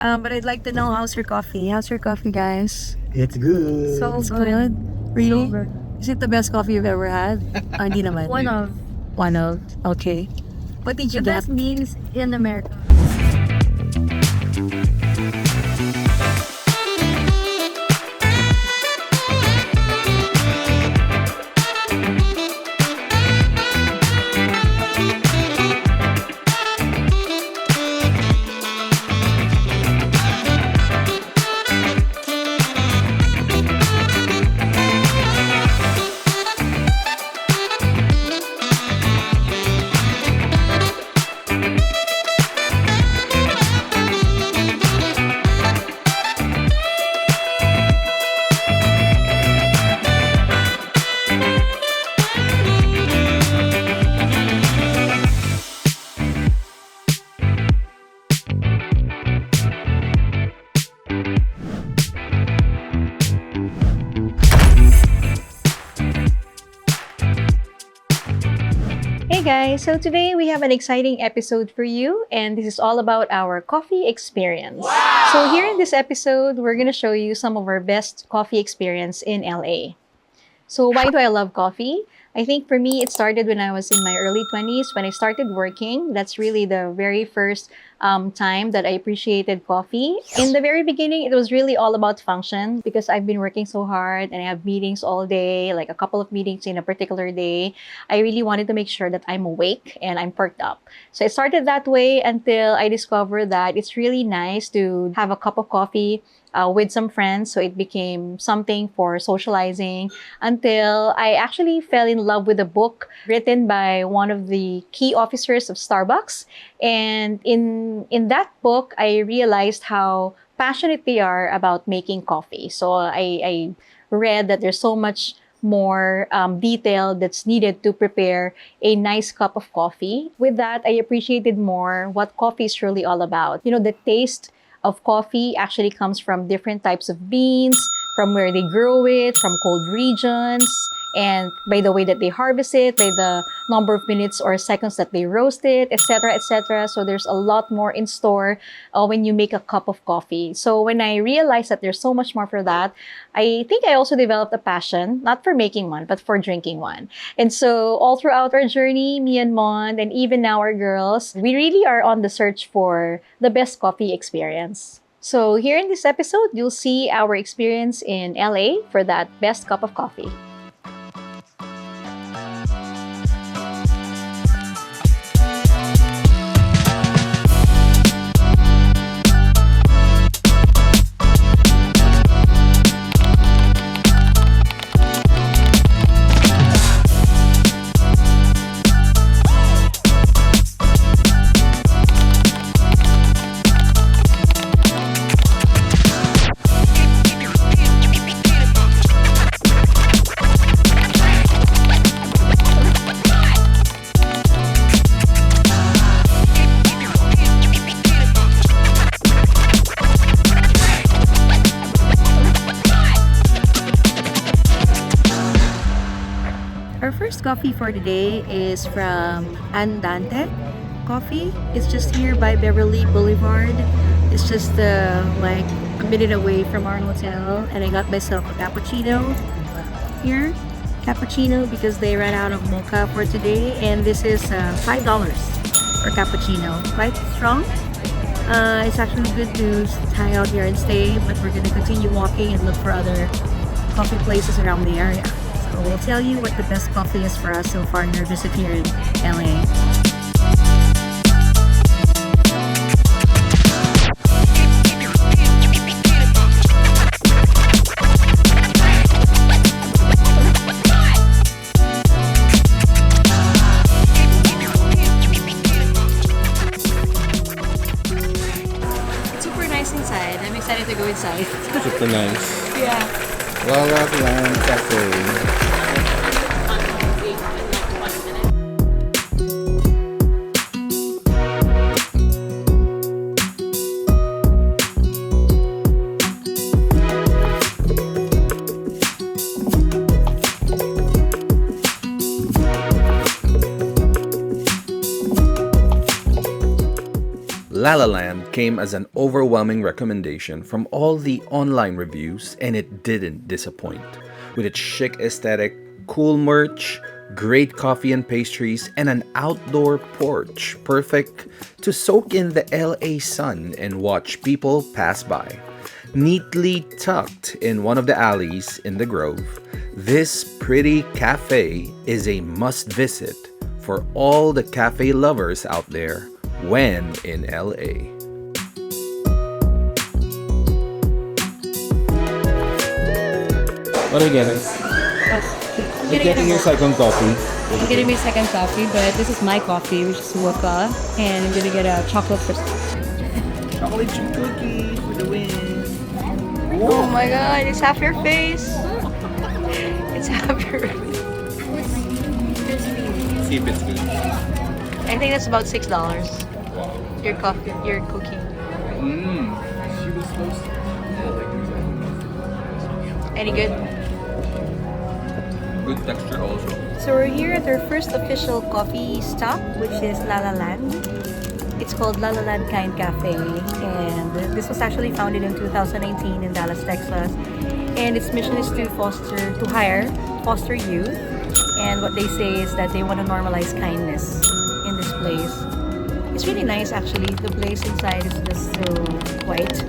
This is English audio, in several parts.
But I'd like to know how's your coffee? How's your coffee, guys? It's good. So good. Really? Is it the best coffee you've ever had? Hindi naman. One of One of. Okay. What did you the get? best meals in America. Hey guys, so today we have an exciting episode for you, and this is all about our coffee experience. So, here in this episode, we're going to show you some of our best coffee experience in LA. So, why do I love coffee? I think for me, it started when I was in my early 20s when I started working. That's really the very first time that I appreciated coffee. In the very beginning, it was really all about function because I've been working so hard and I have meetings all day, like a couple of meetings in a particular day. I really wanted to make sure that I'm awake and I'm perked up. So it started that way until I discovered that it's really nice to have a cup of coffee with some friends. So it became something for socializing until I actually fell in love with a book written by one of the key officers of Starbucks. And in that book, I realized how passionate they are about making coffee. So I read that there's so much more detail that's needed to prepare a nice cup of coffee. With that, I appreciated more what coffee is really all about. You know, the taste of coffee actually comes from different types of beans, from where they grow it, from cold regions, and by the way that they harvest it, by the number of minutes or seconds that they roast it, etc., etc. So there's a lot more in store when you make a cup of coffee. So when I realized that there's so much more for that, I think I also developed a passion, not for making one, but for drinking one. And so all throughout our journey, me and Mon, and even now our girls, we really are on the search for the best coffee experience. So here in this episode, you'll see our experience in LA for that best cup of coffee. Our first coffee for today is from Andante Coffee. It's just here by Beverly Boulevard. It's just like a minute away from our hotel, and I got myself a cappuccino here. Cappuccino because they ran out of mocha for today, and this is $5 for cappuccino. Quite strong. It's actually good to hang out here and stay, but we're gonna continue walking and look for other coffee places around the area. So we'll tell you what the best coffee is for us so far in our visit here in LA. It's super nice inside. I'm excited to go inside. Super nice. Yeah. Lalaland Cafe. Lalaland came as an overwhelming recommendation from all the online reviews, and it didn't disappoint. With its chic aesthetic, cool merch, great coffee and pastries, and an outdoor porch perfect to soak in the LA sun and watch people pass by. Neatly tucked in one of the alleys in the Grove, this pretty cafe is a must visit for all the cafe lovers out there when in LA. What are you getting? You're getting your second coffee. I'm getting my second coffee, but this is my coffee, which is mocha, and I'm gonna get a chocolate first. Chocolate chip cookie for the win. Oh my god, it's half your face. It's half your face. See if it's good. I think that's about $6. Your coffee, your cookie. She was supposed to. Any good? Good texture also. So we're here at our first official coffee stop, which is Lalaland. It's called Lalaland Kind Cafe, and this was actually founded in 2019 in Dallas, Texas. And its mission is to foster youth. And what they say is that they want to normalize kindness in this place. It's really nice actually. The place inside is just so white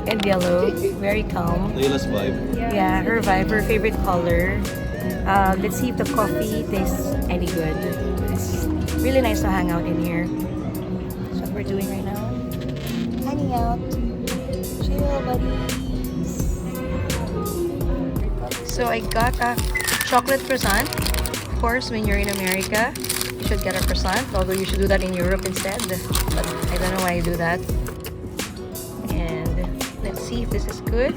and yellow, very calm. Layla's vibe. Yeah, her vibe, her favorite color. Let's see if the coffee tastes any good. It's really nice to hang out in here. That's what we're doing right now. Hanging out. Chill, buddies. So I got a chocolate croissant. Of course, when you're in America, you should get a croissant. Although you should do that in Europe instead. But I don't know why you do that. And let's see if this is good.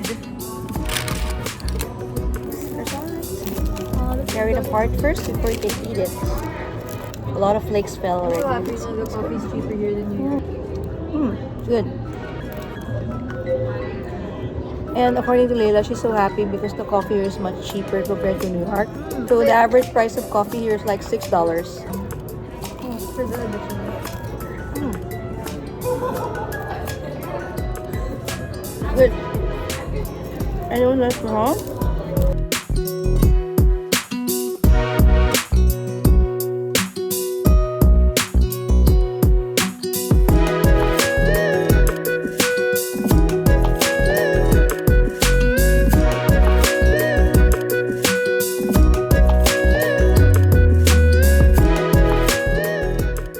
Tear it apart first before you can eat it. A lot of flakes fell already. The coffee's cheaper here than you. Good. And according to Layla, she's so happy because the coffee here is much cheaper compared to New York. So the average price of coffee here is like $6. For the additional. Good. Anyone else wrong?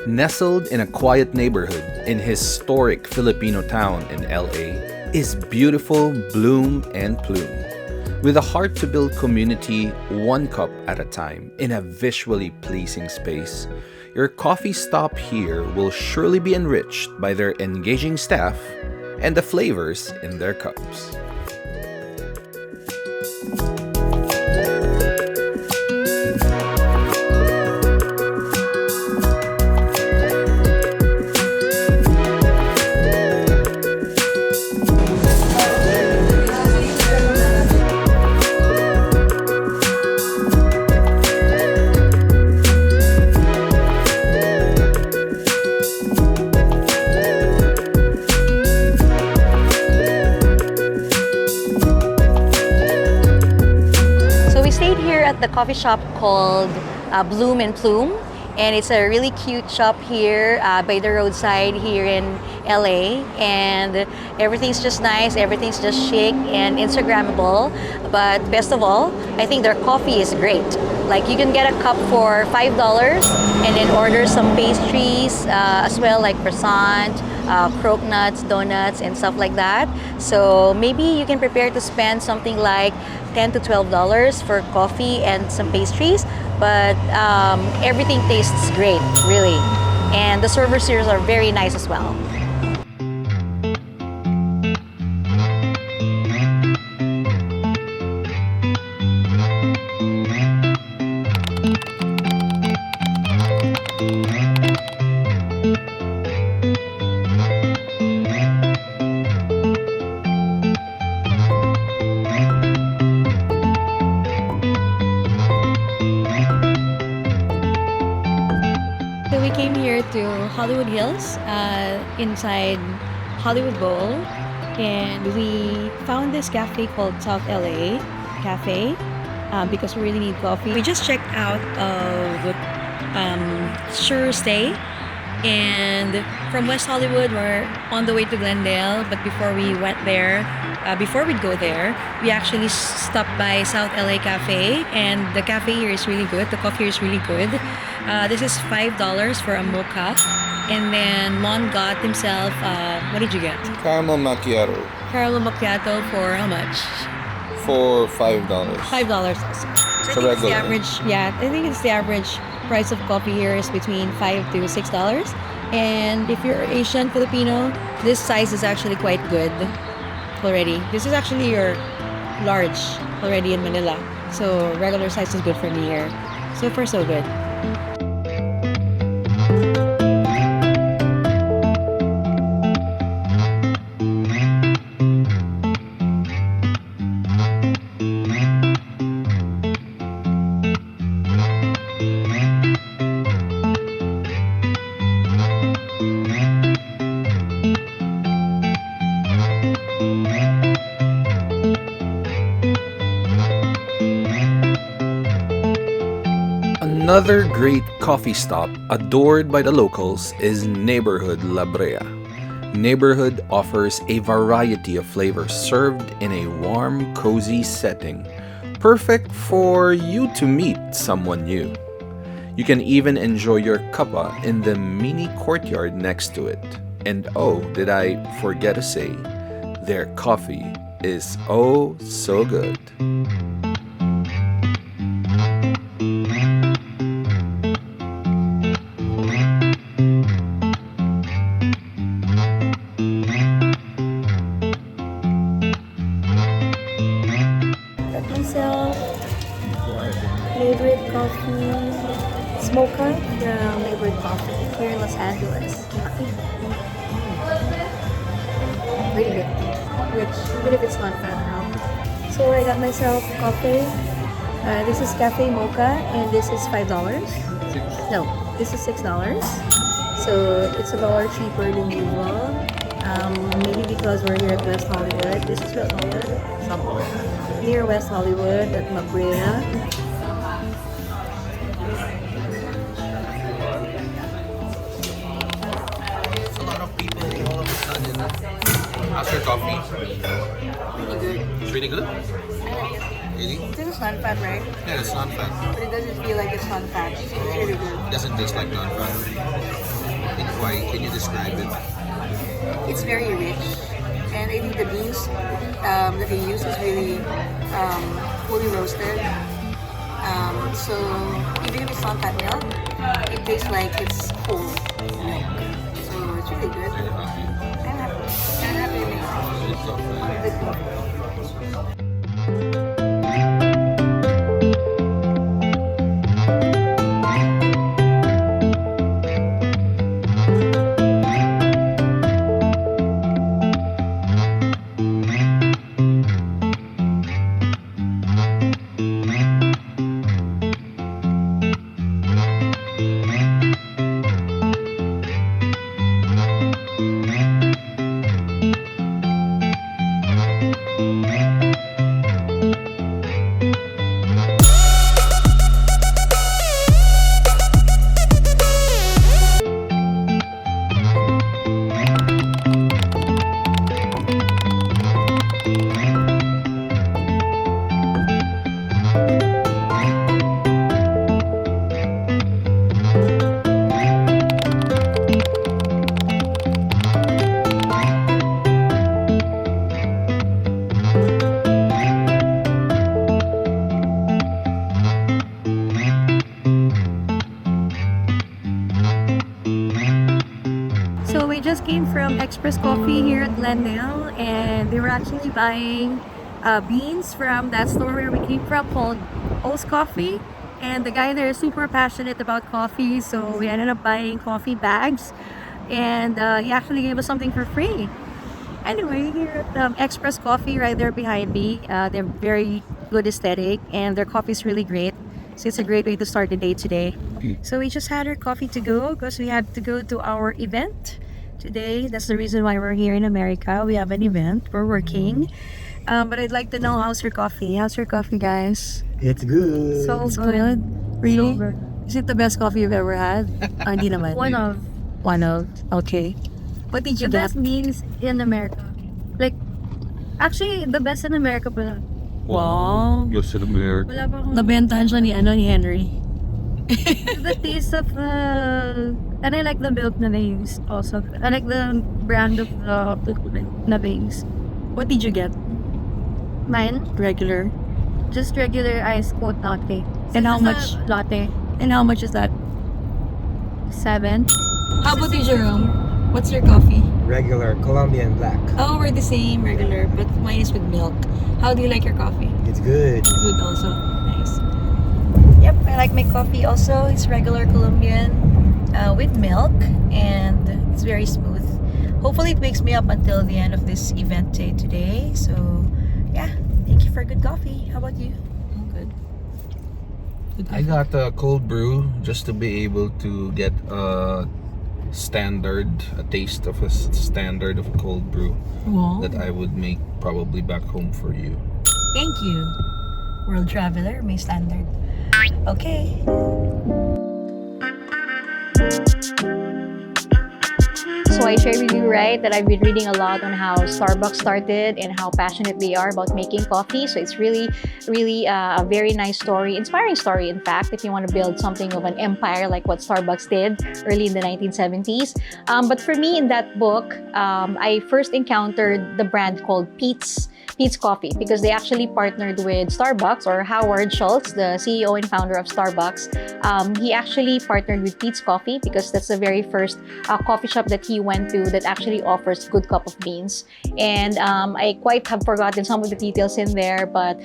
Nestled in a quiet neighborhood in historic Filipino town in LA is beautiful Bloom and Plume. With a heart to build community one cup at a time in a visually pleasing space, your coffee stop here will surely be enriched by their engaging staff and the flavors in their cups. At the coffee shop called Bloom and Plume, and it's a really cute shop here by the roadside here in LA, and everything's just nice, everything's just chic and Instagrammable. But best of all, I think their coffee is great. Like, you can get a cup for $5 and then order some pastries as well, like croissant, croque nuts, donuts, and stuff like that. So maybe you can prepare to spend something like $10 to $12 for coffee and some pastries, but everything tastes great, really. And the servers here are very nice as well. So we came here to Hollywood Hills inside Hollywood Bowl, and we found this cafe called South LA Cafe because we really need coffee. We just checked out of Sure Stay, and from West Hollywood we're on the way to Glendale. But before we went there, before we'd go there, we actually stopped by South LA Cafe, and the cafe here is really good. The coffee here is really good. This is $5 for a mocha. And then Mon got himself, what did you get? Caramel macchiato Caramel macchiato for how much? for $5. $5 also. So I think it's the regular. average, I think it's the average price of coffee here is between $5 to $6. And if you're Asian Filipino, this size is actually quite good already. This is actually your large already in Manila. So regular size is good for me here. So far so good. Another great coffee stop adored by the locals is Neighborhood La Brea. Neighborhood offers a variety of flavors served in a warm, cozy setting, perfect for you to meet someone new. You can even enjoy your cuppa in the mini courtyard next to it. And oh, did I forget to say, their coffee is oh so good. Myself, favorite coffee, smoker from Favorite Coffee here in Los Angeles. Really good, rich, even if it's not bad now. So I got myself coffee. This is cafe mocha, and this is $5. No, this is $6. So it's $1 cheaper than usual. Maybe because we're here at West Hollywood. This is West Hollywood. Somewhere near West Hollywood at La Brea. A lot of people all of a sudden. How's your coffee? Really good. It's really good? Really? This is non-fat, right? Yeah, it's non-fat. But it doesn't feel like it's non-fat. It's really good. It doesn't taste like non-fat. Why? Can you describe it? It's very rich, and I think the beans that they use is really fully roasted. So even if it's not fat milk, it tastes like it's whole milk. So it's really good. Very happy. I'm happy. I'm happy with it. It's so fat. Good coffee. So we just came from Express Coffee here at Glendale, and they were actually buying beans from that store where we came from called O's Coffee. And the guy there is super passionate about coffee, so we ended up buying coffee bags, and he actually gave us something for free. Anyway, here at Express Coffee, right there behind me, they're very good aesthetic, and their coffee is really great. So it's a great way to start the day today. So we just had our coffee to go because we had to go to our event today. That's the reason why we're here in America. We have an event. We're working. But I'd like to know, how's your coffee? How's your coffee, guys? It's good. So good. Really? Is it the best coffee you've ever had? Hindi naman. One of One of. Okay. What did you the get? best beans in America. Like, actually, the best in America pala. Wow. Yes, in America. Wala pa akong... Nabentahan siya ni Henry. The taste of the... And I like the milk na they use also. I like the brand of the na they use. What did you get? Mine, Regular. just regular iced oat latte. And how It's much? a latte? And how much is that? 7. How about you, Jerome? What's your coffee? Regular Colombian black. Oh, we're the same, regular, but mine is with milk. How do you like your coffee? It's good. Good also. Nice. Yep, I like my coffee also. It's regular Colombian with milk, and it's very smooth. Hopefully it wakes me up until the end of this event day today. So yeah, thank you for good coffee. How about you? Oh, good. Good I got a cold brew just to be able to get a taste of a standard of cold brew Wow. that I would make probably back home for you. Thank you, world traveler, may standard. Okay. So I shared with you, right, that I've been reading a lot on how Starbucks started and how passionate they are about making coffee. So it's really a very nice story, inspiring story, in fact, if you want to build something of an empire like what Starbucks did early in the 1970s. But for me, in that book, I first encountered the brand called Petz Coffee, because they actually partnered with Starbucks, or Howard Schultz, the CEO and founder of Starbucks. He actually partnered with Petz Coffee because that's the very first coffee shop that he went to that actually offers good cup of beans. And I quite have forgotten some of the details in there, but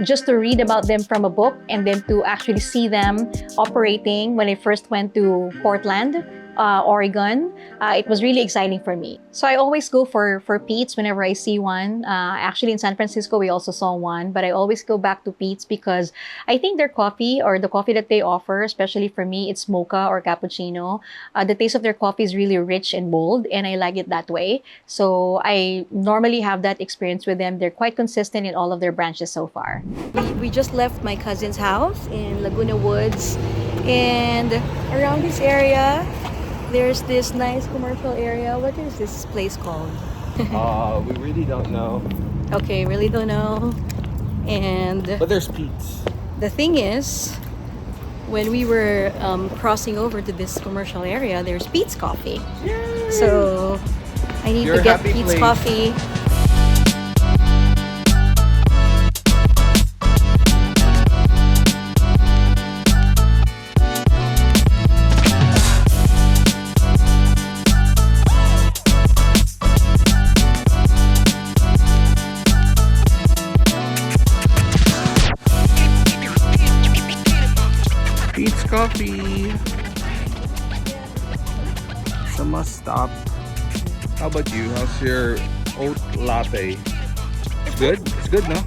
just to read about them from a book and then to actually see them operating when I first went to Portland, Oregon, it was really exciting for me. So I always go for Pete's whenever I see one. Actually, in San Francisco, we also saw one, but I always go back to Pete's because I think their coffee, or the coffee that they offer, especially for me, it's mocha or cappuccino. The taste of their coffee is really rich and bold, and I like it that way. So I normally have that experience with them. They're quite consistent in all of their branches so far. We just left my cousin's house in Laguna Woods, and around this area, there's this nice commercial area. What is this place called? We really don't know. Okay, really don't know. And But there's Pete's. the thing is, when we were crossing over to this commercial area, there's Petz Coffee. So I need Your to get happy Petz place. Coffee. Petz Coffee. It's a must stop. How about you? How's your oat latte? It's good. It's good, no?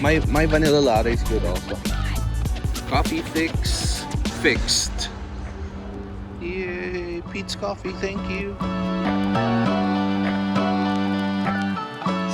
My vanilla latte is good also. Coffee fixed. Yay, Petz Coffee. Thank you.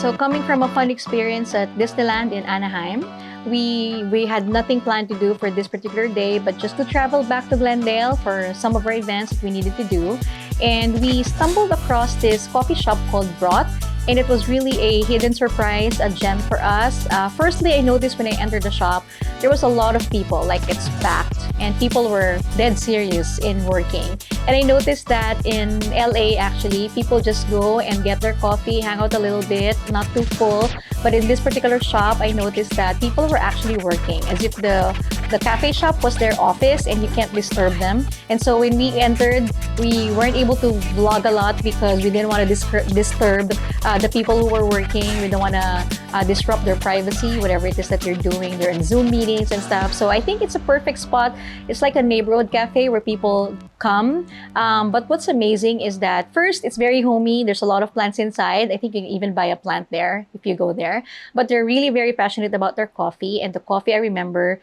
So coming from a fun experience at Disneyland in Anaheim, we had nothing planned to do for this particular day, but just to travel back to Glendale for some of our events that we needed to do. And we stumbled across this coffee shop called Broth, and it was really a hidden surprise, a gem for us. Firstly, I noticed when I entered the shop, there was a lot of people, like it's packed, and people were dead serious in working. And I noticed that in LA, actually, people just go and get their coffee, hang out a little bit, not too full. But in this particular shop, I noticed that people were actually working, as if the cafe shop was their office and you can't disturb them. And so when we entered, we weren't able to vlog a lot because we didn't want to disturb the people who were working. We don't want to disrupt their privacy, whatever it is that they're doing. They're in Zoom meetings and stuff. So I think it's a perfect spot. It's like a neighborhood cafe where people come. But what's amazing is that first, it's very homey. There's a lot of plants inside. I think you can even buy a plant there if you go there. But they're really very passionate about their coffee. And the coffee, I remember,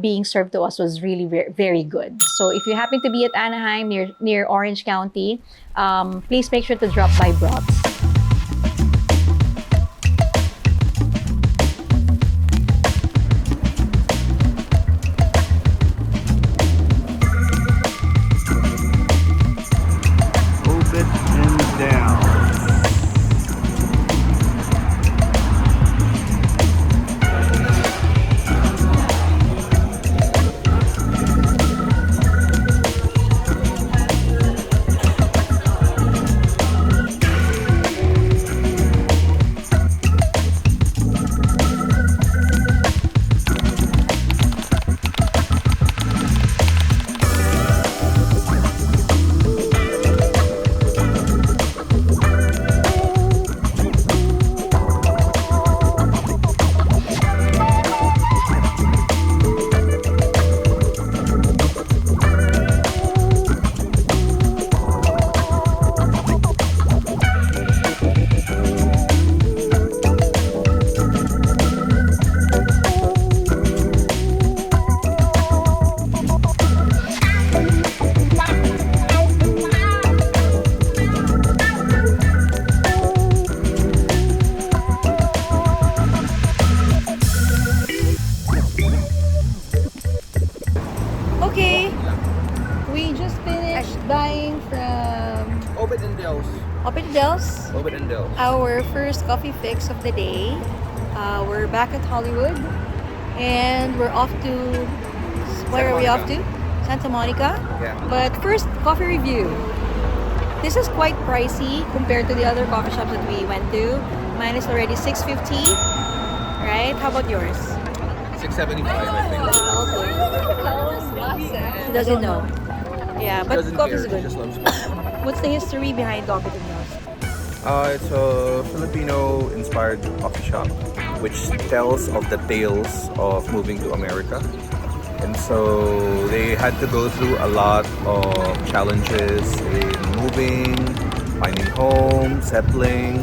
being served to us was really very good. So if you happen to be at Anaheim near Orange County, please make sure to drop by Broths. Okay, we just finished buying from Obit and Dels. Open Dells, Obit and Dels. our first coffee fix of the day. We're back at Hollywood and we're off to, where are we off to? Santa Monica. Yeah. But first, coffee review. This is quite pricey compared to the other coffee shops that we went to. Mine is already $6.50, right? How about yours? $6.75, I think. She doesn't know. Yeah, but Doesn't coffee is care, good. just loves coffee. What's the history behind Dante Coffee? It's a Filipino-inspired coffee shop which tells of the tales of moving to America. And so they had to go through a lot of challenges in moving, finding home, settling.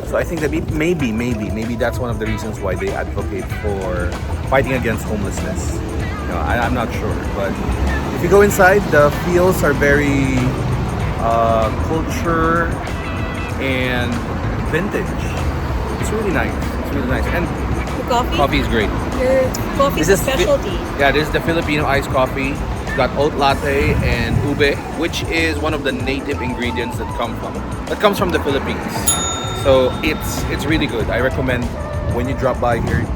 So I think that maybe that's one of the reasons why they advocate for fighting against homelessness. I'm not sure, but if you go inside, the feels are very culture and vintage. It's really nice. And The coffee? Coffee is great. Your coffee is a specialty. This is the Filipino iced coffee. It's got oat latte and ube, which is one of the native ingredients that comes from the Philippines. So it's really good. I recommend when you drop by here,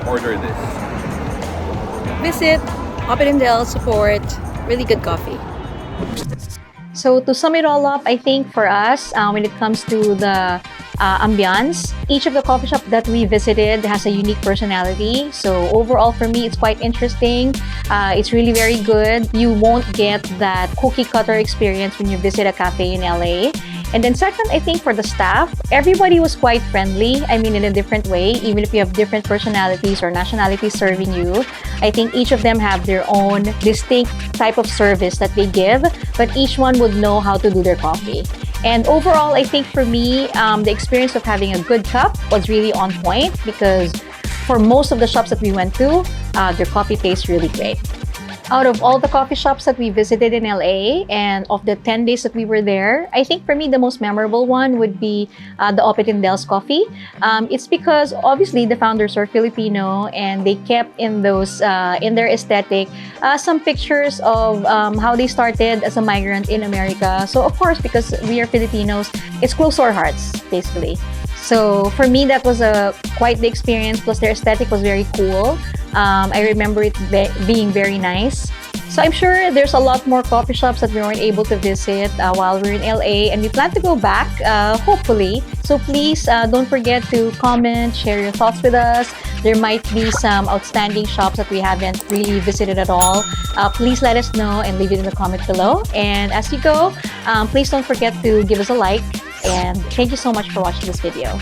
order this. Visit Open Del, support really good coffee. So to sum it all up, I think for us, when it comes to the ambiance, each of the coffee shop that we visited has a unique personality. So overall for me, it's quite interesting. It's really very good. You won't get that cookie cutter experience when you visit a cafe in LA. And then second, I think for the staff, everybody was quite friendly. I mean, in a different way, even if you have different personalities or nationalities serving you, I think each of them have their own distinct type of service that they give, but each one would know how to do their coffee. And overall, I think for me, the experience of having a good cup was really on point because for most of the shops that we went to, their coffee tastes really great. Out of all the coffee shops that we visited in LA and of the 10 days that we were there, I think for me the most memorable one would be the Opet Del's coffee. It's because obviously the founders are Filipino and they kept in those in their aesthetic some pictures of how they started as a migrant in America. So of course, because we are Filipinos, it's close to our hearts basically. So for me, that was quite the experience. Plus, their aesthetic was very cool. I remember it being very nice. So I'm sure there's a lot more coffee shops that we weren't able to visit while we're in LA, and we plan to go back, hopefully. So please don't forget to comment, share your thoughts with us. There might be some outstanding shops that we haven't really visited at all. Please let us know and leave it in the comment below. And as you go, please don't forget to give us a like. And thank you so much for watching this video.